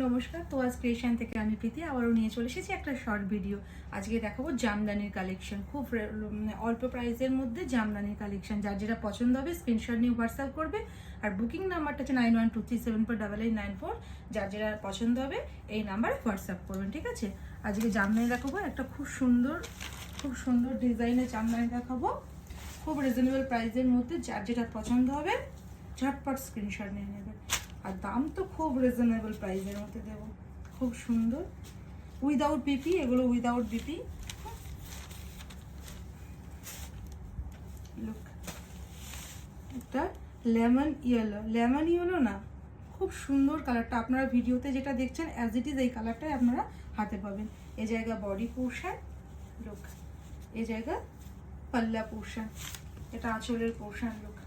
নমস্কার। তো আজ ক্রিয়েশন থেকে আমি প্রীতি আবারও নিয়ে চলে এসেছি একটা শর্ট ভিডিও। আজকে দেখাবো জামদানির কালেকশন, খুব অল্প প্রাইসের মধ্যে জামদানির কালেকশন। যার যেটা পছন্দ হবে স্ক্রিনশট নিয়ে হোয়াটসঅ্যাপ করবে। আর বুকিং নাম্বারটা হচ্ছে 9123748894। যার যেটা পছন্দ হবে এই নাম্বারে হোয়াটসঅ্যাপ করবেন, ঠিক আছে? আজকে জামদানি দেখাবো, একটা খুব সুন্দর ডিজাইনের জামদানি দেখাবো, খুব রিজনেবল প্রাইসের মধ্যে। যার যেটা পছন্দ হবে ঝটপট স্ক্রিনশট নিয়ে নেবেন। আর দাম তো খুব রিজনেবল প্রাইসের মধ্যে দেবো, খুব সুন্দর, উইদাউট বিপি, এগুলো উইদাউট বিপি। লুক, একটা লেমন ইয়েলো না, খুব সুন্দর কালারটা। আপনারা ভিডিওতে যেটা দেখছেন অ্যাজ ইট ইজ এই কালারটাই আপনারা হাতে পাবেন। এই জায়গা বডি পোর্শন, লুক, এই জায়গা পাল্লা পোর্শন, এটা আঁচলের পোর্শন। লুক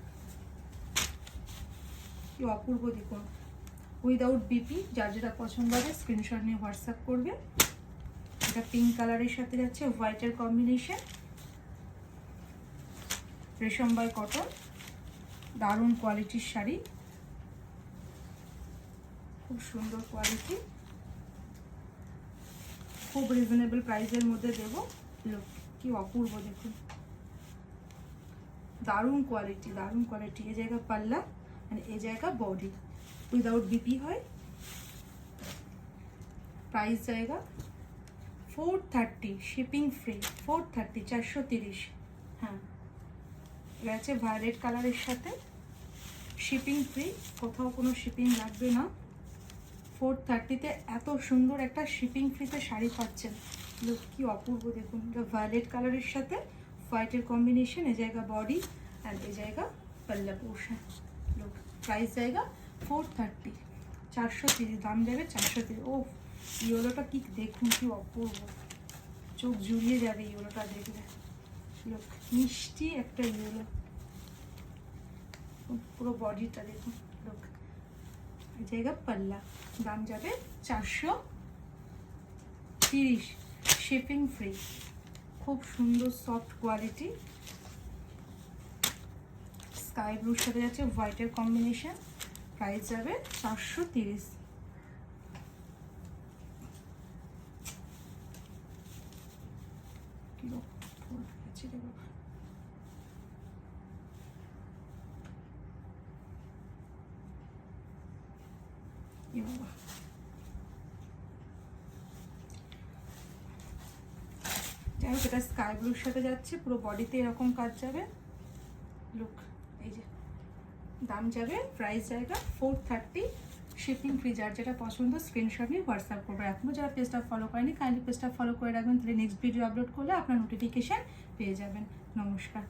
কি অপূর্ব, দেখুন, উইদাউট বিপি। যার যেটা পছন্দ হবে স্ক্রিনশট নিয়ে হোয়াটসঅ্যাপ করবে। এটা পিঙ্ক কালারের সাথে যাচ্ছে হোয়াইটের কম্বিনেশন, রেশম বাই কটন, দারুণ কোয়ালিটির শাড়ি, খুব সুন্দর কোয়ালিটি, খুব রিজনেবল প্রাইসের মধ্যে দেবো। লোক কি অপূর্ব, দেখুন, দারুণ কোয়ালিটি। এই জায়গা পাল্লা আর এই জায়গা বডি, উইদাউট বিপি হয়। প্রাইস জায়গা 430, শিপিং ফ্রি, 430, 430। হ্যাঁ, এটা আছে ভায়োলেট কালারের সাথে, শিপিং ফ্রি, কোথাও কোনো শিপিং লাগবে না। 430-তে এত সুন্দর একটা শিপিং ফ্রিতে শাড়ি পাচ্ছেন। লুক কি অপূর্ব, দেখুন, এটা ভায়োলেট কালারের সাথে হোয়াইটের কম্বিনেশন। এই জায়গা বডি আর এই জায়গা পাল্লা পোর্শন। লুক, প্রাইস জায়গা 430, 430, দাম যাবে 430। ও ইয়েলোটা কি দেখুন, কি অপূর্ব, চোখ জুড়িয়ে যাবে ইয়েলোটা দেখলে। লুক, মিষ্টি একটা ইয়েলো, পুরো বডিটা দেখুন। লুক, এই জায়গা পাল্লা, দাম যাবে 430, শিপিং ফ্রি, খুব সুন্দর সফট কোয়ালিটি। স্কাই ব্লুর সাথে যাচ্ছে হোয়াইটের কম্বিনেশন, প্রাইস যাবে 430। যাই হোক, এটা স্কাই ব্লুর সাথে যাচ্ছে, পুরো বডিতে এরকম কাজ যাবে। লুক, এই যে দাম যাবে, প্রাইস জায়গা 430, শিপিং ফ্রি। যার যেটা পছন্দ স্ক্রিনশট নিয়ে হোয়াটসঅ্যাপ করবে। এখনও যারা পেজটা ফলো করেনি কাইন্ডলি পেজটা ফলো করে রাখবেন, তাহলে নেক্সট ভিডিও আপলোড করলে আপনার নোটিফিকেশান পেয়ে যাবেন। নমস্কার।